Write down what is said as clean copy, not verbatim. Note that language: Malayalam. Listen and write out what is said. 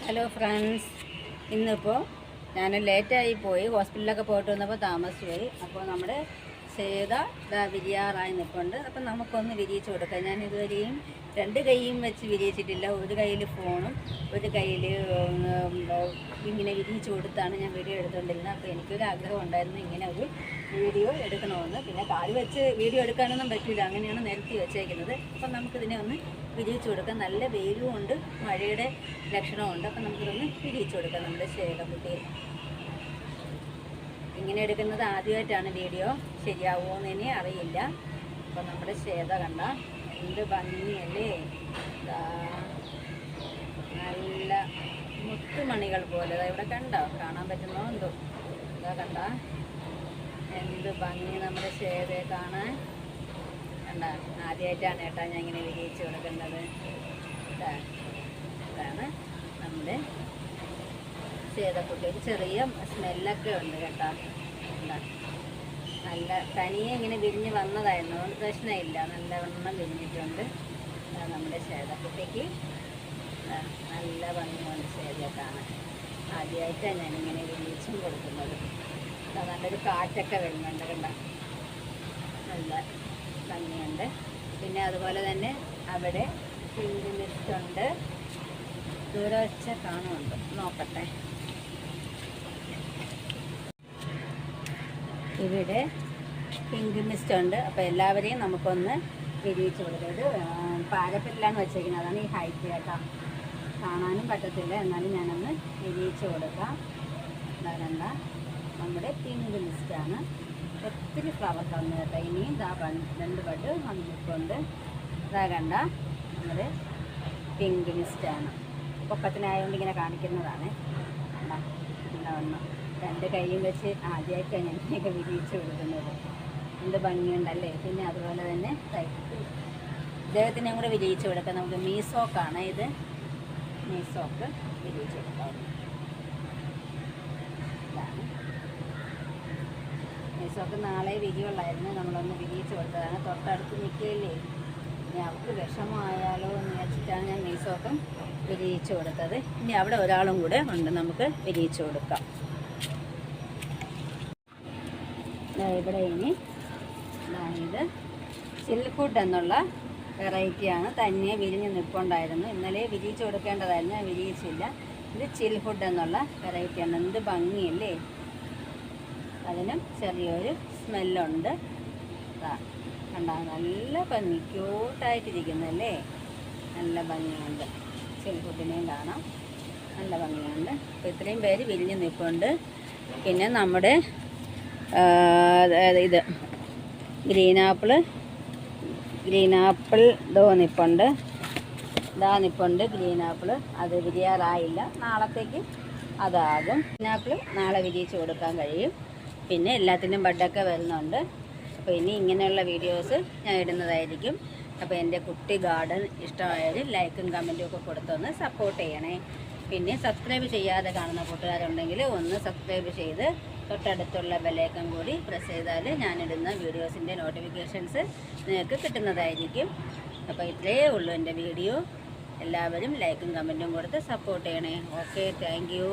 ഹലോ ഫ്രണ്ട്സ്, ഇന്നിപ്പോൾ ഞാൻ ലേറ്റായി പോയി. ഹോസ്പിറ്റലിലൊക്കെ പോയിട്ട് വന്നപ്പോൾ താമസിച്ചു പോയി. അപ്പോൾ നമ്മുടെ സേത വിരിയാറായി നിൽപ്പുണ്ട്. അപ്പം നമുക്കൊന്ന് വിരിയിച്ച് കൊടുക്കാം. ഞാൻ ഇതുവരെയും രണ്ട് കൈയും വെച്ച് വിരിയിച്ചിട്ടില്ല. ഒരു കയ്യിൽ ഫോണും ഒരു കയ്യിൽ ഇങ്ങനെ വിരിയിച്ച് കൊടുത്താണ് ഞാൻ വീഡിയോ എടുത്തുകൊണ്ടിരുന്നത്. അപ്പോൾ എനിക്കൊരു ആഗ്രഹം ഉണ്ടായിരുന്നു ഇങ്ങനെ ഒരു വീഡിയോ എടുക്കണമെന്ന്. പിന്നെ കാല് വെച്ച് വീഡിയോ എടുക്കാനൊന്നും പറ്റില്ല, അങ്ങനെയാണ് നിരത്തി വെച്ചേക്കുന്നത്. അപ്പം നമുക്കിതിനെ ഒന്ന് വിരിയിച്ച് കൊടുക്കാം. നല്ല വെയിലും ഉണ്ട്, മഴയുടെ ലക്ഷണമുണ്ട്. അപ്പം നമുക്കിതൊന്ന് വിരിയിച്ച് കൊടുക്കാം നമ്മുടെ ശേഖരക്കുട്ടിയെ. ഇങ്ങനെ എടുക്കുന്നത് ആദ്യമായിട്ടാണ് വീഡിയോ, ശരിയാവുമോയെന്ന് ഇനി അറിയില്ല. അപ്പോൾ നമ്മുടെ ശ്വേത കണ്ട എന്ത് ഭംഗിയല്ലേ, നല്ല മുത്തുമണികൾ പോലെ. ഇവിടെ കണ്ടോ, കാണാൻ പറ്റുന്നോ എന്തോ, ഇതാ കണ്ട എന്ത് ഭംഗി നമ്മുടെ ശ്വേതയെ കാണാൻ. കണ്ട, ആദ്യമായിട്ടാണ് കേട്ടോ ഞാൻ ഇങ്ങനെ വിരിയിച്ച് കൊടുക്കുന്നത്. ഇതാണ് നമ്മുടെ ശ്വേതക്കുട്ടി. ഒരു ചെറിയ സ്മെല്ലൊക്കെ ഉണ്ട് കേട്ടോ. നല്ല തനിയെ ഇങ്ങനെ വിരിഞ്ഞ് വന്നതായിരുന്നു, അതുകൊണ്ട് പ്രശ്നമില്ല. നല്ലവണ്ണം വിരിഞ്ഞിട്ടുണ്ട്. നമ്മുടെ ശ്വേതക്കുട്ടിക്ക് നല്ല ഭംഗിയുണ്ട് ശ്വേതയെ കാണാൻ. ആദ്യമായിട്ടാണ് ഞാനിങ്ങനെ വിരിയിച്ചും കൊടുക്കുന്നത്. നല്ലൊരു കാറ്റൊക്കെ വരുന്നുണ്ട് കണ്ട, നല്ല ഭംഗിയുണ്ട്. പിന്നെ അതുപോലെ തന്നെ അവിടെ പിങ്ക് മിസ്റ്റുണ്ട്. ദൂരെ വെച്ച കാണുന്നുണ്ട്, നോക്കട്ടെ. ഇവിടെ പിങ്ക് മിസ്റ്റ് ഉണ്ട്. അപ്പോൾ എല്ലാവരെയും നമുക്കൊന്ന് വിരിയിച്ച് കൊടുക്കുന്നത്. പാരപ്പറ്റിലാണ് വെച്ചേക്കുന്നത്, അതാണ് ഈ ഹൈറ്റ് കേട്ടോ. കാണാനും പറ്റത്തില്ല, എന്നാലും ഞാനൊന്ന് വിരിയിച്ച് കൊടുക്കാം. കണ്ട നമ്മുടെ പിങ്ക് മിസ്റ്റാണ്. ഒത്തിരി ഫ്ലവർ തന്നു കേട്ടോ. ഇനിയും രണ്ട് ബഡ് വന്നിട്ടുണ്ട്. ഇതാ കണ്ട നമ്മുടെ പിങ്ക് മിസ്റ്റാണ്. പൊക്കത്തിനായതുകൊണ്ട് ഇങ്ങനെ കാണിക്കുന്നതാണ്. വണ്ണം രണ്ട് കൈയും വെച്ച് ആദ്യമായിട്ടാണ് ഞാൻ ഇങ്ങനെയൊക്കെ വിരിയിച്ച് കൊടുക്കുന്നത്. എന്ത് ഭംഗിയുണ്ടല്ലേ. പിന്നെ അതുപോലെ തന്നെ ഇദ്ദേഹത്തിനെയും കൂടെ വിരിയിച്ച് കൊടുക്കാം. നമുക്ക് മീസോക്കാണ് ഇത്, മീസോക്ക് വിരിയിച്ച് കൊടുക്കാം. ഇതാണ് മീസോക്ക്. നാളെ വിരിയുള്ളായിരുന്നു, നമ്മളൊന്ന് വിരിയിച്ച് കൊടുത്തതാണ്. തൊട്ടടുത്ത് നിൽക്കുകയില്ലേ, ഇനി അവർക്ക് വിഷമമായാലോ എന്ന് വെച്ചിട്ടാണ് ഞാൻ മീസോക്കും വിരിയിച്ച് കൊടുത്തത്. ഇനി അവിടെ ഒരാളും കൂടെ ഉണ്ട്, നമുക്ക് വിരിയിച്ച് കൊടുക്കാം. ഇവിടെ ഇനി ഇത് സിൽക്ക്വുഡ് എന്നുള്ള വെറൈറ്റിയാണ്. തന്നെ വിരിഞ്ഞ് നിൽപ്പുണ്ടായിരുന്നു. ഇന്നലെ വിരിയിച്ച് കൊടുക്കേണ്ടതായിരുന്നു, ഞാൻ വിരിയിച്ചില്ല. ഇത് ചിൽവുഡ് എന്നുള്ള വെറൈറ്റിയാണ്. എന്ത് ഭംഗിയല്ലേ. അതിനും ചെറിയൊരു സ്മെല്ലുണ്ട്. കണ്ട, നല്ല ഭംഗി, ക്യൂട്ടായിട്ടിരിക്കുന്നല്ലേ. നല്ല ഭംഗിയുണ്ട്. ചിൽവുഡിനെയും കാണാം, നല്ല ഭംഗിയുണ്ട്. അപ്പോൾ ഇത്രയും പേര് വിരിഞ്ഞ് നിൽപ്പുണ്ട്. പിന്നെ നമ്മുടെ ഇത് ഗ്രീൻ ആപ്പിൾ നിപ്പുണ്ട്. നിപ്പുണ്ട് ഗ്രീൻ ആപ്പിൾ. അത് വിരിയാറായില്ല, നാളത്തേക്ക് അതാകും. ഗ്രീൻ ആപ്പിൾ നാളെ വിരിയിച്ച് കൊടുക്കാൻ കഴിയും. പിന്നെ എല്ലാത്തിനും ബഡൊക്കെ വരുന്നുണ്ട്. അപ്പോൾ ഇനി ഇങ്ങനെയുള്ള വീഡിയോസ് ഞാൻ ഇടുന്നതായിരിക്കും. അപ്പോൾ എൻ്റെ കുട്ടി ഗാർഡൻ ഇഷ്ടമായാൽ ലൈക്കും കമൻറ്റും ഒക്കെ കൊടുത്തൊന്ന് സപ്പോർട്ട് ചെയ്യണേ. പിന്നെ സബ്സ്ക്രൈബ് ചെയ്യാതെ കാണുന്ന കൂട്ടുകാരുണ്ടെങ്കിൽ ഒന്ന് സബ്സ്ക്രൈബ് ചെയ്ത് തൊട്ടടുത്തുള്ള ബെല്ലൈക്കൺ കൂടി പ്രസ് ചെയ്താൽ ഞാനിടുന്ന വീഡിയോസിൻ്റെ നോട്ടിഫിക്കേഷൻസ് നിങ്ങൾക്ക് കിട്ടുന്നതായിരിക്കും. അപ്പോൾ ഇത്രയേ ഉള്ളൂ എൻ്റെ വീഡിയോ. എല്ലാവരും ലൈക്കും കമൻറ്റും കൊടുത്ത് സപ്പോർട്ട് ചെയ്യണേ. Okay, thank you.